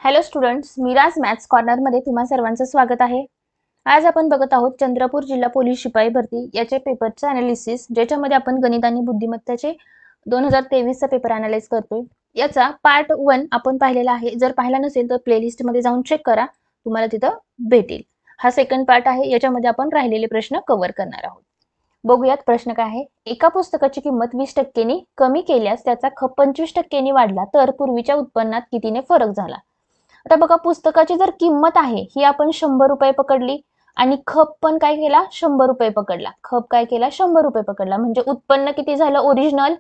Hello students, Miraj maths कॉर्नरमध्ये तुम्हा सर्वांचं स्वागत आहे। आज आपण बघत आहोत चंद्रपूर जिल्हा पोलीस शिपाई भरती याचे पेपरचे अनालिसिस, ज्याच्यामध्ये आपण गणित आणि बुद्धिमत्ताचे 2023 चा पेपर अनालाइज करतोय। याचा पार्ट 1 आपण पाहिलेला आहे। जर पाहिला नसेल तर प्लेलिस्ट मध्ये जाऊन चेक करा, तुम्हाला तिथं भेटेल। हा सेकंड पार्ट आहे, याच्यामध्ये आपण राहिलेले प्रश्न कव्हर करणार आहोत। बघूयात प्रश्न काय आहे। एका पुस्तकाची किंमत 20% नी कमी केल्यास त्याचा खप 25% नी वाढला तर पूर्वीच्या उत्पन्नात कितीने फरक झाला। आता बघा, पुस्तकाची जर किंमत आहे ही आपण 100 रुपये पकडली आणि खप पण काय केला 100 रुपये पकडला। खप काय केला 100 रुपये पकडला, म्हणजे उत्पन्न किती झालं ओरिजिनल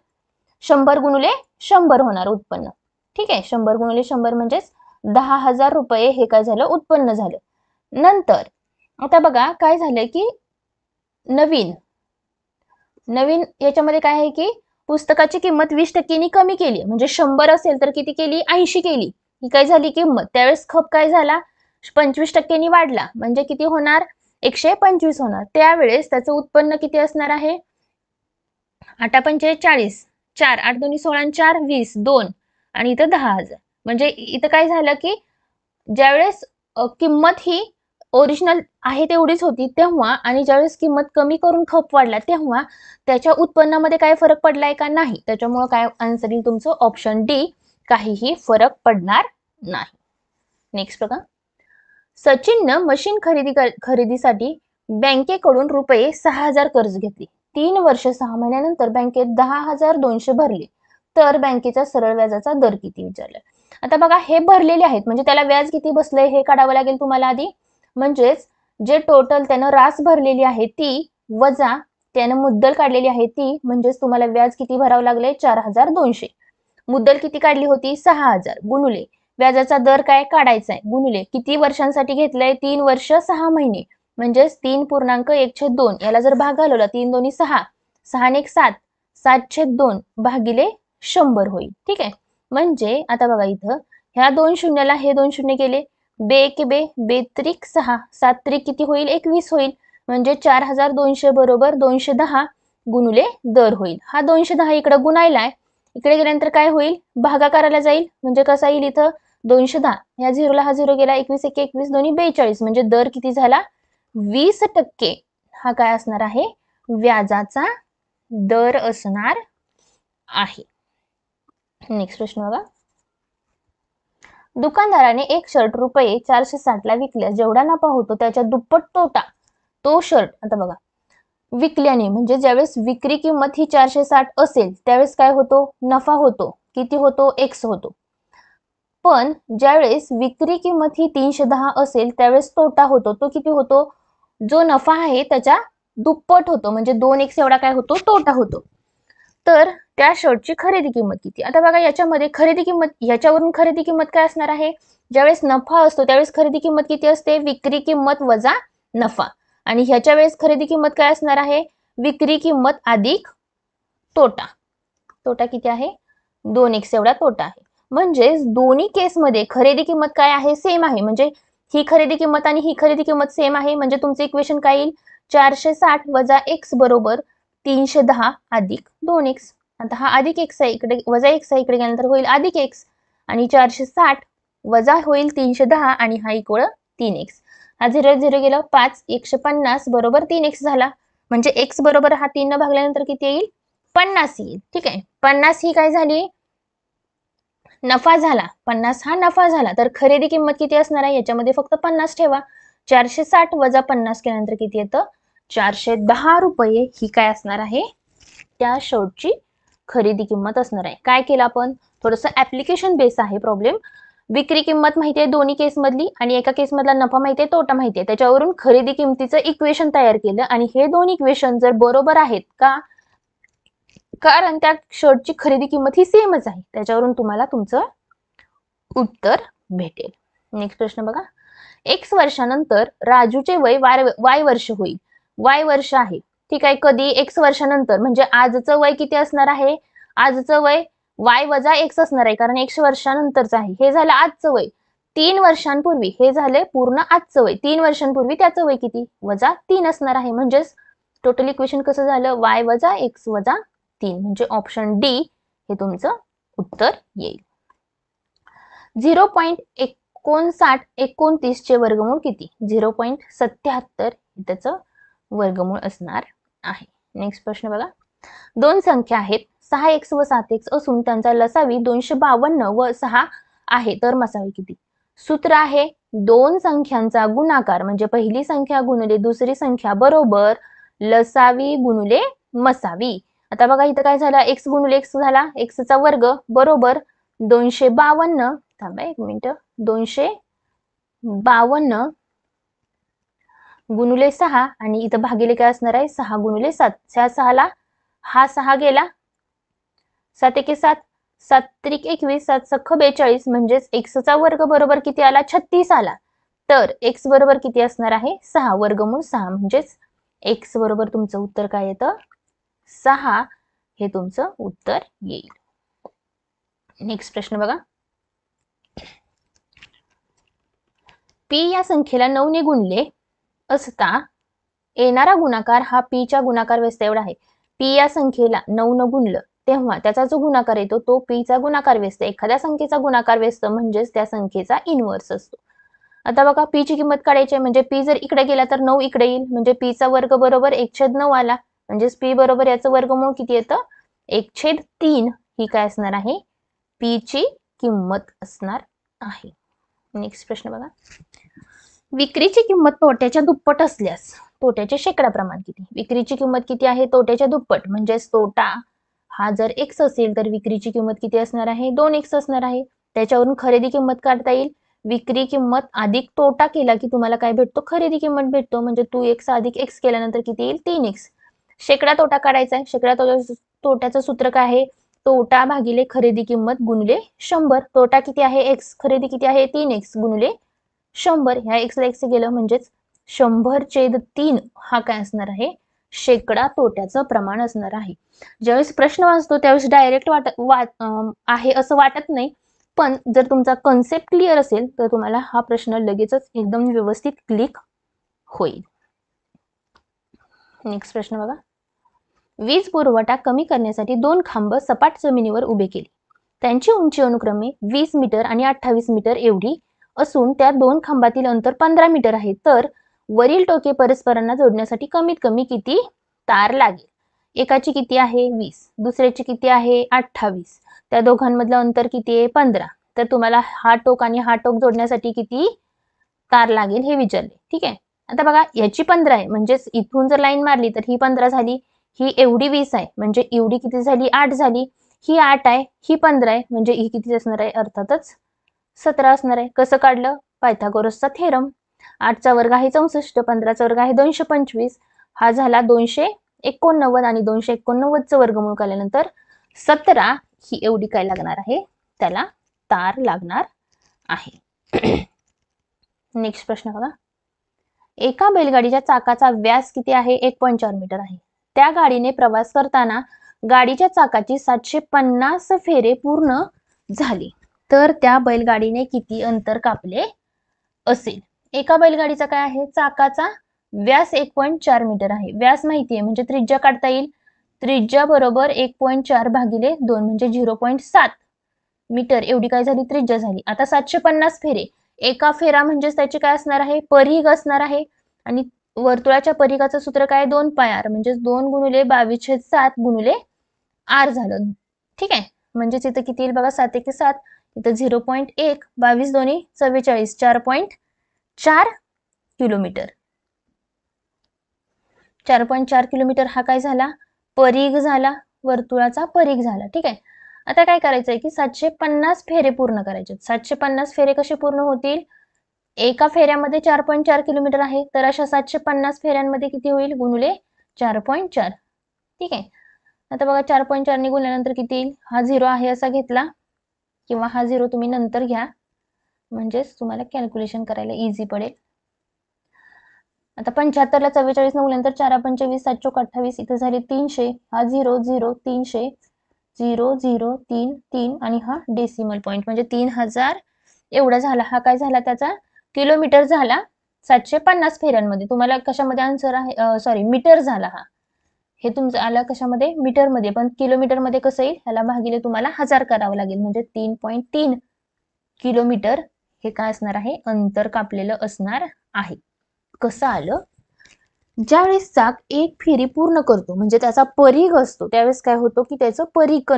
100 गुणिले 100 होणार उत्पन्न। ठीक आहे, 100 गुणिले 100 म्हणजेच 10,000 रुपये हे काय झालं उत्पन्न झालं। नंतर आता बघा काय झालंय की नवीन याच्यामध्ये काय आहे की पुस्तकाची किंमत 20% नी कमी केली, म्हणजे 100 असेल तर किती केली 80 केली। ही काय झाली किंमत। त्यावेळेस खप काय झाला 25% नी वाढला, म्हणजे किती होणार 125 होणार। त्यावेळेस त्याचं उत्पन्न किती असणार आहे 8 पंचे 40, 4 8 दोन्ही 16 4 20 2 आणि इथं 10,000। म्हणजे इथं काय झालं की ज्यावेळेस किंमत ही ओरिजिनल आहे तेवढीच होती तेव्हा, आणि ज्यावेळेस किंमत कमी करून खप वाढला तेव्हा त्याच्या उत्पन्नामध्ये काय फरक पडलाय का नाही। त्याच्यामुळे काय आन्सर येईल तुमचं ऑप्शन डी, काहीही फरक पडणार नाही। नेक्स्ट बघा, सचिननं मशीन खरेदीसाठी बँकेकडून रुपये 6,000 कर्ज घेतले। 3 वर्ष 6 महिन्यानंतर बँकेत 10,200 भरले तर बँकेचा सरळ व्याजाचा दर किती विचारलाय। आता बघा हे भरलेले आहेत, म्हणजे त्याला व्याज किती बसलंय हे काढावं लागेल तुम्हाला आधी। म्हणजेच जे टोटल त्यानं रास भरलेली आहे ती वजा त्यानं मुद्दल काढलेली आहे ती, म्हणजेच तुम्हाला व्याज किती भरावं लागले 4,200। मुद्दल किती काढली होती 6,000 गुणुले व्याजाचा दर काय काढायचा आहे गुणुले किती वर्षांसाठी घेतलंय 3 वर्ष 6 महिने, म्हणजेच 3.1/2 याला जर भाग घालवला 3 दोन्ही 6 6 1 7 7/2 भागिले 100 होईल। ठीक आहे, म्हणजे आता बघा इथं ह्या दोन शून्याला हे दोन शून्य गेले, बे एक बे, बे त्रिक 6 7 त्रिक किती होईल 21 होईल, म्हणजे 4,200 बरोबर 210 गुणुले दर होईल। हा 210 इकडे गुणायलाय, इकडे गेल्यानंतर काय होईल भागाकाराला जाईल, म्हणजे कसा येईल इथं 210 या झिरोला हा झिरो गेला 21 1 21 दोन्ही 42, म्हणजे दर किती झाला 20%। हा काय असणार आहे व्याजाचा दर असणार आहे। नेक्स्ट प्रश्न बघा, दुकानदाराने एक शर्ट रुपये 460 ला विकल्यास जेवढा नफा होतो त्याच्या दुप्पट तोटा तो शर्ट आता बघा विकल्याने, म्हणजे ज्यावेळेस विक्री किंमत ही 460 असेल त्यावेळेस काय होतो नफा होतो, किती होतो x होतो। पण ज्यावेळेस विक्री किंमत ही 310 असेल त्यावेळेस तोटा होतो, तो किती होतो जो नफा आहे त्याच्या दुप्पट होतो, म्हणजे 2x एवढा काय होतो तोटा होतो। तर त्या शर्टची खरेदी किंमत किती। आता बघा याच्यामध्ये खरेदी किंमत, याच्यावरून खरेदी किंमत काय असणार आहे, ज्यावेळेस नफा असतो त्यावेळेस खरेदी किंमत किती असते विक्री किंमत वजा नफा, आणि ह्याच्या वेळेस खरेदी किंमत काय असणार आहे विक्री किंमत अधिक तोटा। तोटा किती आहे 2x एवढा तोटा आहे। म्हणजे दोन्ही केसमध्ये खरेदी किंमत काय आहे सेम आहे, म्हणजे ही खरेदी किंमत आणि ही खरेदी किंमत सेम आहे, म्हणजे तुमचं इक्वेशन काय येईल 460 वजा x बरोबर 310 अधिक 2x। आता हा अधिक x आहे इकडे वजा x आहे, इकडे गेल्यानंतर होईल अधिक x, आणि 460 वजा होईल 310 आणि हा इक्वल 3x। हा 0 0 गेलं 5 150 बरोबर 3x झाला, म्हणजे x बरोबर हा 3 न भागल्यानंतर किती येईल 50 येईल। ठीक आहे, 50 ही काय झाली नफा झाला, 50 हा नफा झाला, तर खरेदी किंमत किती असणार आहे याच्यामध्ये फक्त 50 ठेवा। 460 वजा 50 केल्यानंतर किती येतं 410 रुपये ही काय असणार आहे त्या शर्टची खरेदी किंमत असणार आहे। काय केलं आपण थोडंसं ऍप्लिकेशन बेस आहे प्रॉब्लेम। विक्री किंमत माहिती आहे दोन्ही केस मधली, आणि एका केस मधला नफा माहिती आहे तोटा माहिती आहे, त्याच्यावरून खरेदी किंमतीचं इक्वेशन तयार केलं, आणि हे दोन इक्वेशन जर बरोबर आहेत का, कारण त्या शर्टची खरेदी किंमत ही सेमच आहे, त्याच्यावरून तुम्हाला तुमचं उत्तर भेटेल। नेक्स्ट प्रश्न बघा, x वर्षानंतर राजूचे वय y वर्ष होईल। y वर्ष आहे, ठीक आहे, कधी x वर्षानंतर, म्हणजे आजचं वय किती असणार आहे आजचं वय y वजा x असणार आहे, कारण x वर्षानंतरच आहे। हे झालं आजचं वय 3 वर्षांपूर्वी, हे झाले पूर्ण आजचं वय 3 वर्षांपूर्वी त्याचं वय किती वजा 3 असणार आहे, म्हणजेच टोटल इक्वेशन कसं झालं y वजा x वजा 3, म्हणजे ऑप्शन डी हे तुमचं उत्तर येईल। 0.1 59 29 चे वर्गमूळ किती? 0.77 त्याचं वर्गमूळ असणार आहे. नेक्स्ट प्रश्न बघा. दोन संख्या आहेत 6x व 7x असून त्यांचा लसावी 252 व 6 आहे तर मसावी किती? सूत्र आहे दोन संख्यांचा गुणाकार म्हणजे पहिली संख्या गुणिले दुसरी संख्या बरोबर लसावी गुणिले मसावी. आता बघा इथं काय झालं, x गुणिले x झाला x चा वर्ग बरोबर 252. थांबा एक मिनिट, 252 गुणिले 6 आणि इथं भागिले काय असणार आहे 6 गुणिले 7. ह्या 6ला हा 6 गेला, 7 एके 7, 7 त्रिक 21, 7 सख्ख 42 म्हणजेच x चा वर्ग बरोबर किती आला 36 आला. तर x बरोबर किती असणार आहे 6 वर्गमूळ 6 म्हणजेच x बरोबर तुमचं उत्तर काय येतं 6 हे तुमचं उत्तर येईल. नेक्स्ट प्रश्न बघा. p या संख्येला 9 ने गुणले असता येणारा गुणाकार हा p च्या गुणाकार व्यस्त एवढा आहे. p या संख्येला 9 न गुणलं तेव्हा त्याचा जो गुणाकार येतो तो p चा गुणाकार व्यस्त. एखाद्या संख्येचा गुणाकार व्यस्त म्हणजेच त्या संख्येचा इन्व्हर्स असतो. आता बघा p ची किंमत काढायची आहे म्हणजे p जर इकडे गेला तर 9 इकडे येईल म्हणजे p चा वर्ग बरोबर 1/9 आला म्हणजेच p बरोबर याचं वर्गमूळ किती येतं 1/3 ही काय असणार आहे p ची किंमत असणार आहे. नेक्स्ट प्रश्न बघा. विक्रीची किंमत तोट्याच्या दुप्पट असल्यास तोट्याचे शेकडा प्रमाण किती? विक्रीची किंमत किती आहे तोट्याच्या दुप्पट म्हणजेच तोटा हा जर x असेल तर विक्रीची किंमत किती असणार आहे 2x असणार आहे. त्याच्यावरून खरेदी किंमत काढता येईल. विक्री किंमत अधिक तोटा केला की तुम्हाला काय भेटतो खरेदी किंमत भेटतो म्हणजे 2x अधिक x केल्यानंतर किती येईल 3x. शेकडा तोटा काढायचा आहे. शेकडा तोट्याचं सूत्र काय आहे तोटा भागिले खरेदी किंमत गुणिले 100. तोटा किती आहे x, खरेदी किती आहे 3x गुणिले 100. ह्या x ला x गेलं म्हणजेच 100/3 हा काय असणार आहे शेकडा तोट्याचं प्रमाण असणार आहे. ज्यावेळेस प्रश्न वाचतो त्यावेळेस डायरेक्ट आहे असं वाटत नाही, पण जर तुमचा कन्सेप्ट क्लिअर असेल तर तुम्हाला हा प्रश्न लगेचच एकदम व्यवस्थित क्लिक होईल. नेक्स्ट प्रश्न बघा. वीज पुरवठा कमी करण्यासाठी दोन खांब सपाट जमिनीवर उभे केले. त्यांची उंची अनुक्रमे 20 मीटर आणि 28 मीटर एवढी असून त्या दोन खांबातील अंतर 15 मीटर आहे. तर वरील टोके परस्परांना जोडण्यासाठी कमीत कमी किती तार लागेल? एकाची किती आहे 20, दुसऱ्याची किती आहे 28, त्या दोघांमधलं अंतर किती आहे 15. तर तुम्हाला हा टोक आणि हा टोक जोडण्यासाठी किती तार लागेल हे विचारले. ठीक आहे. आता बघा याची 15 आहे म्हणजेच इथून जर लाईन मारली तर ही 15 झाली, ही एवढी 20 आहे म्हणजे एवढी किती झाली 8 झाली, ही 8 आहे ही 15 आहे म्हणजे ही किती असणार आहे अर्थातच 17 असणार आहे. कसं काढलं पायथागोरसचा थेरम. 8 चा वर्ग आहे 64, 15 चा वर्ग आहे 225, हा झाला 289 आणि 289 चं वर्गमूळ केल्यानंतर 17 ही एवढी काय लागणार आहे त्याला तार लागणार आहे. नेक्स्ट प्रश्न बघा. एका बैलगाडीच्या चाकाचा व्यास किती आहे 1.4 मीटर आहे. त्या गाडीने प्रवास करताना गाडीच्या चाकाची 750 फेरे पूर्ण झाली तर त्या बैलगाडीने किती अंतर कापले असेल? एका बैलगाडीचा काय आहे चाकाचा व्यास 1.4 मीटर आहे. व्यास माहिती आहे म्हणजे त्रिज्या काढता येईल. त्रिज्या बरोबर 1.4 भागिले 2 म्हणजे 0.7 मीटर एवढी काय झाली त्रिज्या झाली. आता 750 फेरे, एका फेरा म्हणजेच त्याची काय असणार आहे परिघ असणार आहे आणि वर्तुळाच्या परिघाचं सूत्र काय 2 पाय r म्हणजे 2 गुणिले 22/7 गुणिले r झालं. ठीक आहे. म्हणजेच इथं किती येईल बघा 7 एके 7, इथं 0.1, 22 दोन्ही 44, 4.4 किलोमीटर. 4.4 किलोमीटर हा काय झाला परिघ झाला, वर्तुळाचा परिघ झाला. ठीक आहे. आता काय करायचंय की 750 फेरे पूर्ण करायचे. 750 फेरे कसे पूर्ण होतील? एका फेऱ्यामध्ये 4.4 किलोमीटर आहे तर अशा 750 फेऱ्यांमध्ये किती होईल गुणिले 4.4. ठीक आहे. आता बघा 4.4 ने गुणल्यानंतर किती येईल? हा 0 आहे असा घेतला किंवा हा 0 तुम्ही नंतर घ्या म्हणजेच तुम्हाला कॅल्क्युलेशन करायला इझी पडेल. आता 75 ला 44 ने गुणल्यानंतर 4×25 7 चोक 28 इथे झाले 300, हा 0 0 300 0 0 3 3 आणि हा डेसिमल पॉइंट म्हणजे 3000 एवढा झाला. हा काय झाला त्याचा किलोमीटर झाला 750 फेऱ्यांमध्ये. तुम्हाला कशामध्ये आन्सर आहे सॉरी मीटर झाला. हा हे तुमचं आलं कशामध्ये मीटर मध्ये, पण किलोमीटर मध्ये कसं येईल ह्याला भागिले तुम्हाला 1000 करावं लागेल म्हणजे 3.3 किलोमीटर हे काय असणार आहे, अंतर कापलेलं असणार आहे. कसं आलं, ज्यावेळेस चाक एक फेरी पूर्ण करतो म्हणजे त्याचा परिघ असतो, त्यावेळेस काय होतो की त्याचं परिघ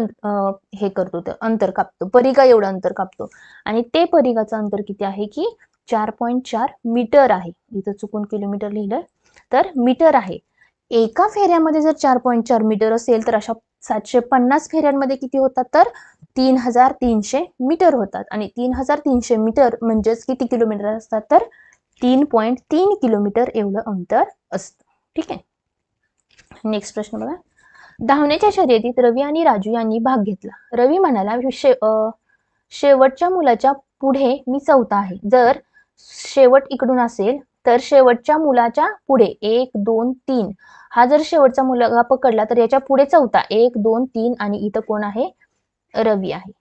हे करतो, ते अंतर कापतो, परिघा एवढं अंतर कापतो. आणि ते परिघाचं अंतर किती आहे की 4.4 मीटर आहे. इथं चुकून किलोमीटर लिहिलंय, तर मीटर आहे. एका फेऱ्यामध्ये जर 4.4 मीटर असेल तर अशा 750 फेऱ्यांमध्ये किती होतात, तर 3300 मीटर होतात. आणि 3300 मीटर म्हणजेच किती किलोमीटर असतात, तर 3.3 किलोमीटर एवढं अंतर असतं. ठीक आहे. नेक्स्ट प्रश्न बघा, धावण्याच्या शर्यतीत रवी आणि राजू यांनी भाग घेतला. रवी म्हणाला, शेवटच्या मुलाच्या पुढे मी चौथा आहे. जर शेवट इकडून असेल तर शेवटच्या मुलाच्या पुढे 1 2 3 हा जर शेवटचा मुलगा पकडला तर याच्या पुढे चौथा 1 2 3 आणि इथं कोण आहे, रवी आहे.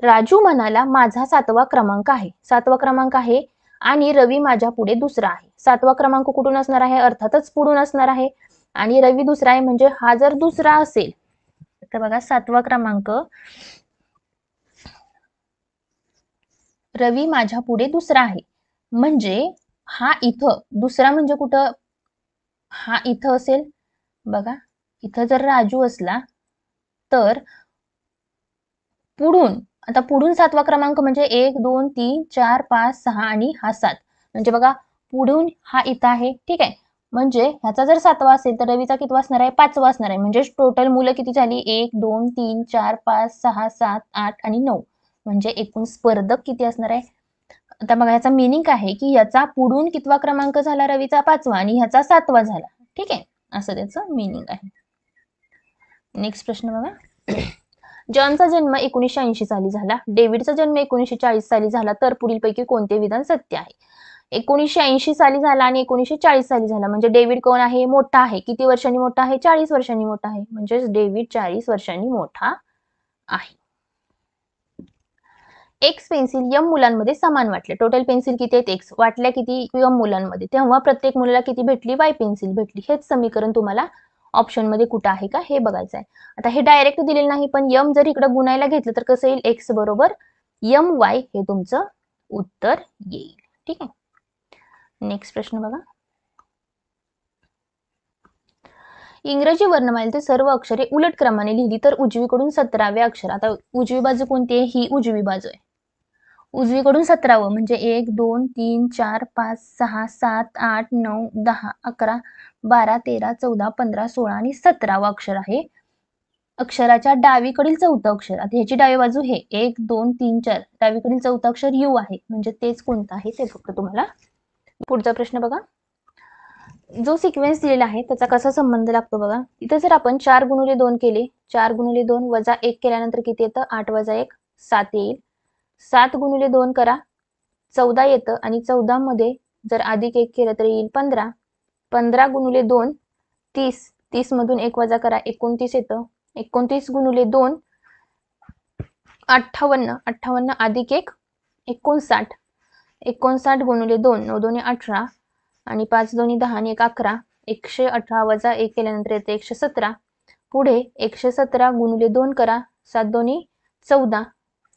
राजू म्हणाला, माझा 7वा क्रमांक आहे. 7वा क्रमांक आहे आणि रवी माझ्या पुढे दुसरा आहे. 7वा क्रमांक कुठून असणार आहे, अर्थातच पुढून असणार आहे. आणि रवी दुसरा आहे म्हणजे हा जर दुसरा असेल तर बघा 7वा क्रमांक, रवी माझ्या पुढे दुसरा आहे म्हणजे हा इथं दुसरा म्हणजे कुठं, हा इथं असेल बघा. इथं जर राजू असला तर पुढून, आता पुढून 7वा क्रमांक म्हणजे 1 2 3 4 5 6 आणि हा 7 म्हणजे बघा पुढून हा इथं आहे. ठीक आहे, म्हणजे ह्याचा जर 7वा असेल तर रवीचा कितवा असणार आहे, 5वा असणार आहे. म्हणजे टोटल मुलं किती झाली, 1 2 3 4 5 6 7 8 आणि 9 म्हणजे एकूण स्पर्धक किती असणार आहे. आता बघा याचा मिनिंग आहे की याचा पुढून कितवा क्रमांक झाला, रवीचा 5वा आणि ह्याचा 7वा झाला. ठीक आहे, असं त्याचं मिनिंग आहे. नेक्स्ट प्रश्न बघा, जॉनचा जन्म 1980 साली झाला, डेव्हिडचा जन्म 1940 साली झाला, तर पुढीलपैकी कोणते विधान सत्य आहे. 1980 साली झाला आणि 1940 साली झाला म्हणजे डेव्हिड कोण आहे, मोठा आहे. किती वर्षांनी मोठा आहे, 40 वर्षांनी मोठा आहे. म्हणजे डेव्हिड 40 वर्षांनी मोठा आहे. एक्स पेन्सिल यम मुलांमध्ये समान वाटले. टोटल पेन्सिल किती आहेत, एक्स वाटल्या किती यम मुलांमध्ये, तेव्हा प्रत्येक मुलाला किती भेटली, वाय पेन्सिल भेटली. हेच समीकरण तुम्हाला ऑप्शन मध्ये कुठं आहे का हे बघायचं आहे. आता हे डायरेक्ट दिलेलं नाही पण यम जर इकडे गुणायला घेतलं तर कसं येईल, एक्स बरोबर यम वाय हे तुमचं उत्तर येईल. ठीक आहे. नेक्स्ट प्रश्न बघा, इंग्रजी वर्णमालेतील सर्व अक्षरे उलट क्रमाने लिहिली तर उजवीकडून 17वे अक्षर. आता उजवी बाजू कोणती आहे, ही उजवी बाजू आहे. उजवीकडून 17वं म्हणजे 1 2 3 4 5 6 7 8 9 10 11 12 13 14 15 16 आणि 17वा अक्षर आहे. अक्षराच्या डावीकडील चौथं अक्षर, आता ह्याची डावी बाजू हे 1 2 3 4 डावीकडील चौथं अक्षर यू आहे म्हणजे तेच कोणतं आहे ते फक्त तुम्हाला. पुढचा प्रश्न बघा, जो सिक्वेन्स दिलेला आहे त्याचा कसा संबंध लागतो बघा. इथे जर आपण 4 गुणिले 2 केले, 4 गुणिले 2 वजा 1 केल्यानंतर किती येतं, 8 वजा 1 7 येईल. 7 गुणिले 2 करा, 14 येतं आणि 14 मध्ये जर अधिक 1 केलं तर येईल 15. 15 गुणिले 2 30, 30 मधून 1 वजा करा 29 येतं. 29 गुणिले 2 58, 58 अधिक 1 59. 59 गुणिले 2 9 दोन्ही 18 आणि 5 दोन्ही 10 आणि 1 11. 118 वजा 1 केल्यानंतर येते 117. पुढे 117 गुणिले 2 करा, 7 दोन्ही 14,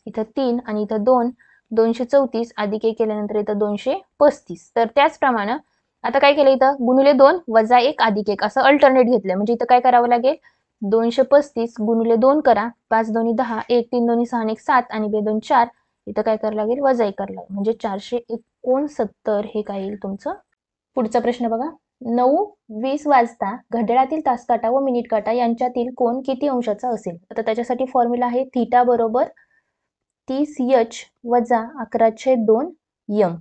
इथं 3 आणि इथं 2, 234 अधिक 1 केल्यानंतर इथं 235. तर त्याचप्रमाणे आता काय केलं, इथं गुणिले 2 वजा 1 अधिक 1 असं अल्टरनेट घेतलंय म्हणजे इथं काय करावं लागेल, 235 गुणिले 2 करा, 5 दोन्ही 10, 1 3 दोन्ही 6 आणि 1 7 आणि 2 2 4, इथं काय करावं लागेल, वजा 1 करावं लागेल म्हणजे 469 हे काय येईल तुमचं. पुढचा प्रश्न बघा, 9:20 वाजता घड्याळातील तासकाटा व मिनिट काटा यांच्यातील कोण किती अंशाचा असेल. आता त्याच्यासाठी फॉर्म्युला आहे थीटा बरोबर 30h वजा 11/2 यम.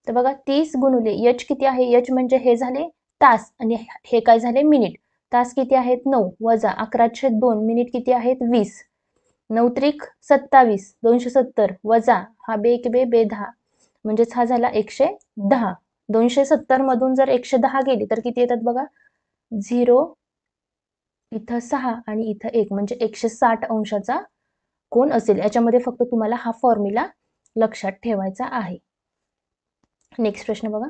तर बघा 30 गुणिले h किती आहे, h म्हणजे हे झाले तास आणि हे काय झाले मिनिट. तास किती आहेत 9 वजा 11/2 मिनिट किती आहेत 20. 9 त्रिक 27 270 वजा हा बे 1 बे 10 म्हणजेच हा झाला 110. 270 मधून जर 110 गेली तर किती येतात बघा, 0 इथं 6 आणि इथं 1 म्हणजे 160 अंशाचा कोण असेल. याच्यामध्ये फक्त तुम्हाला हा फॉर्म्युला लक्षात ठेवायचा आहे. नेक्स्ट प्रश्न बघा,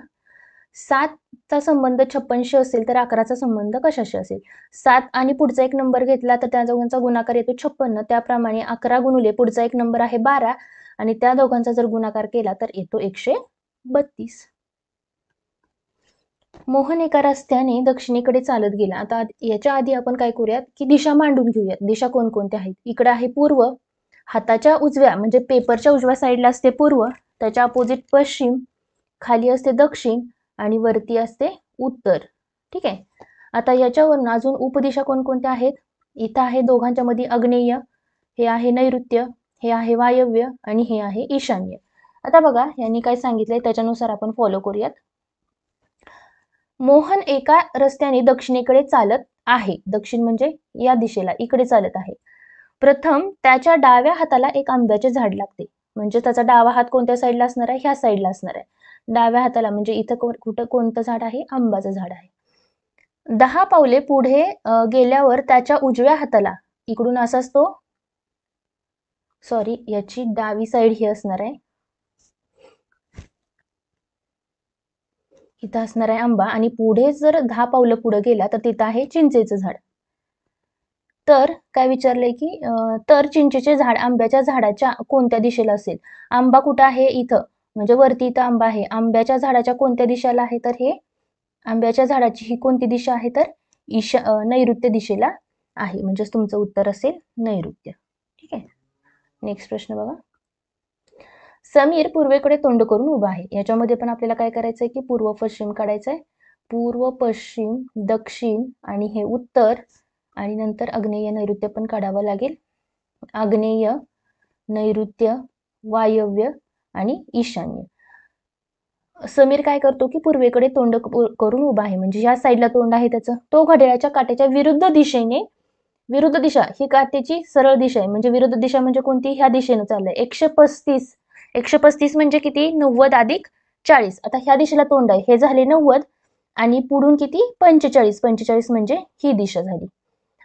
7चा संबंध 56शी असेल तर 11चा संबंध कशाशी असेल. 7 आणि पुढचा एक नंबर घेतला तर त्या दोघांचा गुणाकार येतो 56. त्याप्रमाणे 11 गुणिले पुढचा एक नंबर आहे 12 आणि त्या दोघांचा जर गुणाकार केला तर येतो 132. मोहन एका रस्त्याने दक्षिणेकडे चालत गेला. आता याच्या आधी आपण काय करूयात की दिशा मांडून घेऊयात. दिशा कोणकोणत्या आहेत? इकडे आहे पूर्व, हाताच्या उजव्या म्हणजे पेपरच्या उजव्या साईडला असते पूर्व, त्याच्या अपोजिट पश्चिम, खाली असते दक्षिण आणि वरती असते उत्तर. ठीक आहे. आता याच्यावरून अजून उपदिशा कोणकोणत्या आहेत? इथं आहे दोघांच्या मध्ये आग्नेय, हे आहे नैऋत्य, हे आहे वायव्य आणि हे आहे ईशान्य. आता बघा यांनी काय सांगितलंय त्याच्यानुसार आपण फॉलो करूयात. मोहन एका रस्त्याने दक्षिणेकडे चालत आहे. दक्षिण म्हणजे या दिशेला, इकडे चालत आहे. प्रथम त्याच्या डाव्या हाताला एक आंब्याचे झाड लागते. म्हणजे त्याचा डावा हात कोणत्या साईडला असणार आहे? ह्या साईडला असणार आहे. डाव्या हाताला म्हणजे इथं कुठं कोणतं झाड आहे? आंब्याचं झाड आहे. 10 पावले पुढे गेल्यावर त्याच्या उजव्या हाताला, इकडून असाच तो, सॉरी याची डावी साईड ही असणार आहे, इथं असणार आहे आंबा आणि पुढे जर 10 पावलं पुढे गेला तर तिथं आहे चिंचेचं झाड. तर काय विचारलंय की तर चिंचेचे झाड आंब्याच्या झाडाच्या कोणत्या दिशेला असेल? आंबा कुठं आहे? इथं, म्हणजे वरती इथं आंबा आहे. आंब्याच्या झाडाच्या कोणत्या दिशेला आहे? तर हे आंब्याच्या झाडाची ही कोणती दिशा आहे? तर नैऋत्य दिशेला आहे. म्हणजेच तुमचं उत्तर असेल नैऋत्य. ठीक आहे. नेक्स्ट प्रश्न बघा. समीर पूर्वेकडे तोंड करून उभा आहे. याच्यामध्ये पण आपल्याला काय करायचंय की पूर्व पश्चिम काढायचंय. पूर्व पश्चिम दक्षिण आणि हे उत्तर आणि नंतर आग्नेय नैऋत्य पण काढावं लागेल. आग्नेय, नैऋत्य, वायव्य आणि ईशान्य. समीर काय करतो की पूर्वेकडे तोंड करून उभा आहे. म्हणजे ह्या साईडला तोंड आहे त्याचं. तो घड्याळाच्या काट्याच्या विरुद्ध दिशेने, विरुद्ध दिशा ही काट्याची सरळ दिशा आहे. म्हणजे विरुद्ध दिशा म्हणजे कोणती? ह्या दिशेने चाललंय. 135 म्हणजे किती? 90 अधिक 40. आता ह्या दिशेला तोंड आहे, हे झाले 90 आणि पुढून किती? 45 म्हणजे ही दिशा झाली.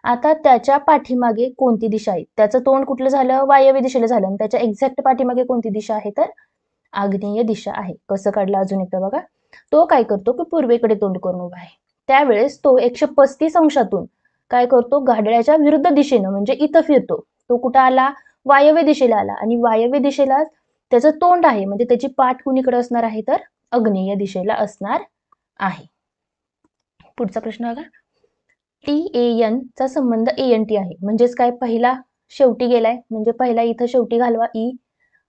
आता त्याच्या पाठीमागे कोणती दिशा आहे? त्याचं तोंड कुठलं झालं? वायव्य दिशेला झालं. आणि त्याच्या एक्झॅक्ट पाठीमागे कोणती दिशा आहे? तर आग्नेय दिशा आहे. कसं काढलं अजून एकदा बघा. तो काय करतो की पूर्वेकडे तोंड करून उभा आहे. त्यावेळेस तो 135 अंशातून काय करतो? घड्याळाच्या विरुद्ध दिशेनं म्हणजे इथं फिरतो. तो कुठं आला? वायव्य दिशेला आला आणि वायव्य दिशेला त्याचं तोंड आहे. म्हणजे त्याची पाठ कुणीकडे असणार आहे? तर आग्नेय दिशेला असणार आहे. पुढचा प्रश्न बघा. TAN चा संबंध ANT आहे. म्हणजेच काय? पहिला शेवटी गेलाय म्हणजे पहिला इथं शेवटी घालवा ई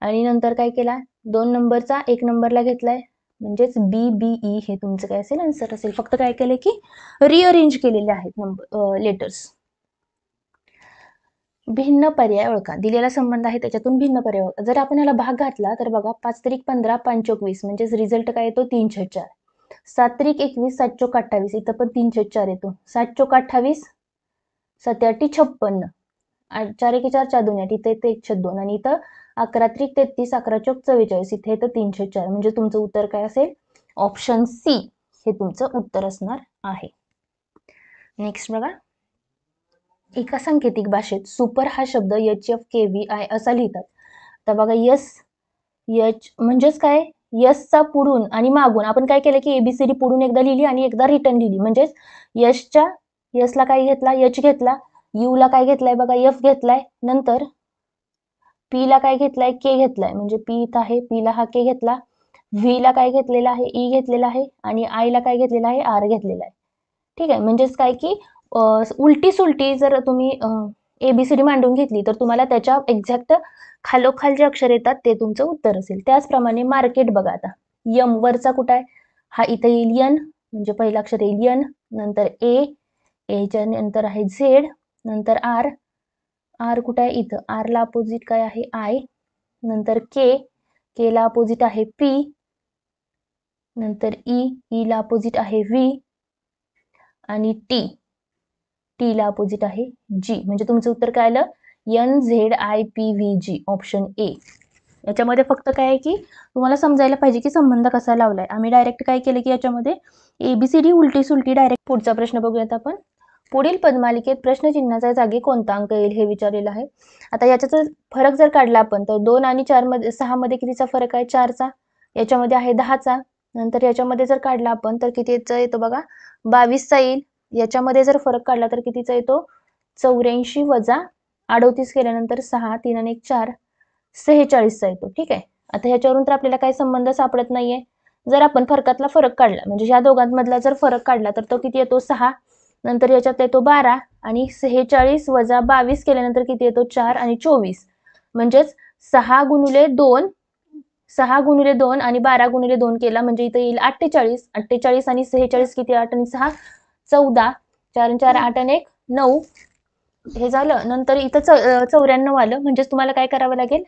आणि नंतर काय केला? 2 नंबरचा 1 नंबरला घेतलाय म्हणजेच BBE हे तुमचं काय असेल? आन्सर असेल. फक्त काय केलंय की रिअरेंज केलेले आहेत नंबर लेटर्स. भिन्न पर्याय ओळखा. दिलेला संबंध आहे त्याच्यातून भिन्न पर्याय ओळखा. जर आपण याला भाग घातला तर बघा 5 त्रिक 15 5 चौक 20 म्हणजेच रिझल्ट काय येतो? 3 छेद 4. 7 त्रिक 21 7 चौक 28 इथं पण 3 छेद 4 येतो. 7 चौक 28 7 8 56 4 1 4 4 2 8 इथे येतं 1 छेद 2 आणि इथं 11 त्रिक 33 11 चौक 44 इथे येतं 3 छेद 4 म्हणजे तुमचं उत्तर काय असेल? ऑप्शन सी हे तुमचं उत्तर असणार आहे. नेक्स्ट बघा. एका सांकेतिक भाषेत सुपर हा शब्द HFKVI असा लिहितात. आता बघा एच म्हणजेच काय? यसचा पुढून आणि मागून आपण काय केलं की ABCD पुढून एकदा लिहिली आणि एकदा रिटर्न लिहिली. म्हणजेच यसला काय घेतला? एच घेतला. यू ला काय घेतलाय? बघा एफ घेतलाय. नंतर पी ला काय घेतलाय? के घेतलाय. म्हणजे पी इथं आहे, पी ला हा के घेतला. व्ही ला काय घेतलेला आहे? ई घेतलेला आहे आणि आय ला काय घेतलेला आहे? आर घेतलेला आहे. ठीक आहे. म्हणजेच काय की उलटी सुलटी जर तुम्ही ABCD मांडून घेतली तर तुम्हाला त्याच्या एक्झॅक्ट खालोखाल जे अक्षर येतात ते तुमचं उत्तर असेल. त्याचप्रमाणे मार्केट बघा. आता यम वरचा कुठं आहे? हा इथं येईल यन म्हणजे पहिलं अक्षर येईल यन, नंतर एच्या नंतर आहे झेड, नंतर आर, आर कुठं आहे? इथं. आर ला अपोजिट काय आहे? आय, नंतर के ला अपोजिट आहे पी, नंतर ई ला अपोजिट आहे व्ही आणि टी ला अपोजिट आहे जी. म्हणजे तुमचं उत्तर काय आलं? NZIPVG option A. याच्यामध्ये फक्त काय आहे की तुम्हाला समजायला पाहिजे की संबंध कसा लावलाय. आम्ही डायरेक्ट काय केलं की याच्यामध्ये ABCD उलटी सुलटी डायरेक्ट. पुढचा प्रश्न बघूयात आपण. पुढील पदमालिकेत प्रश्नचिन्हाच्या जागी कोणता अंक येईल हे विचारलेलं आहे. आता याच्याचा फरक जर काढला आपण तर 2 आणि 4 मध्ये 6 मध्ये कितीचा फरक आहे? 4चा. याच्यामध्ये आहे 10चा. नंतर याच्यामध्ये जर काढला आपण तर कितीचा येतो बघा? 22चा येईल. याच्यामध्ये जर फरक काढला तर कितीचा येतो? 84 वजा 38 केल्यानंतर 6 3 आणि 1 4 46चा येतो. ठीक आहे. आता ह्याच्यावरून तर आपल्याला काही संबंध सापडत नाहीये. जर आपण फरकातला फरक काढला म्हणजे ह्या दोघांमधला जर फरक काढला तर तो किती येतो 6. नंतर याच्यात येतो 12 आणि 46 वजा 22 केल्यानंतर किती येतो 4 आणि 24. म्हणजेच 6 गुणिले 2 आणि 12 गुणिले 2 केला म्हणजे इथे येईल 48. 48 आणि 46 किती 8 आणि 6 14. 4 आणि 4 8 आणि 1 9. हे झालं. नंतर इथं 94 आलं म्हणजेच तुम्हाला काय करावं लागेल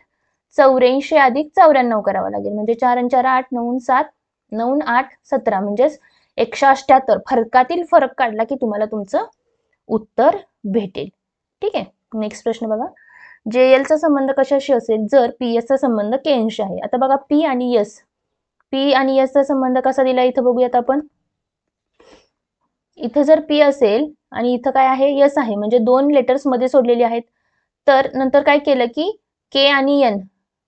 84 अधिक 94 करावं लागेल. म्हणजे 4 आणि 4 8 9 7 9 8 17 म्हणजेच 178. फरकातील फरक काढला की तुम्हाला तुमचं उत्तर भेटेल. ठीक आहे. नेक्स्ट प्रश्न बघा. JL चा संबंध कशाशी असेल जर PS चा संबंध K शी आहे. आता बघा P आणि S चा संबंध कसा दिला इथं बघूयात आपण. इथं जर P असेल आणि इथं काय आहे S आहे म्हणजे 2 लेटर्स मध्ये सोडलेली आहेत. तर नंतर काय केलं की K आणि N,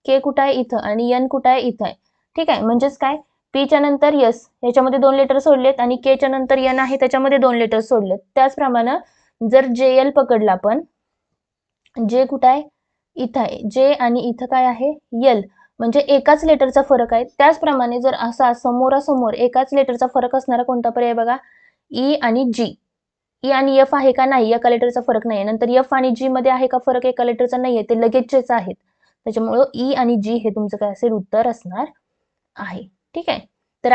K कुठं आहे इथं आणि N कुठं आहे इथं आहे. ठीक आहे. म्हणजेच काय P च्या नंतर S ह्याच्यामध्ये 2 लेटर सोडलेत आणि K च्या नंतर N आहे त्याच्यामध्ये 2 लेटर सोडलेत. त्याचप्रमाणे जर JL पकडला आपण, J कुठं आहे इथं आहे. J आणि इथं काय आहे L म्हणजे एकाच लेटरचा फरक आहे. त्याचप्रमाणे जर असा समोरासमोर एकाच लेटरचा फरक असणारा कोणता पर्याय बघा E आणि G. E आणि F आहे का नाही एका लेटरचा फरक नाही. नंतर F आणि G मध्ये आहे का फरक एका लेटरचा नाहीये ते लगेचचेच आहेत. त्याच्यामुळे E आणि G हे तुमचं काय असेल उत्तर असणार आहे. ठीक आहे. तर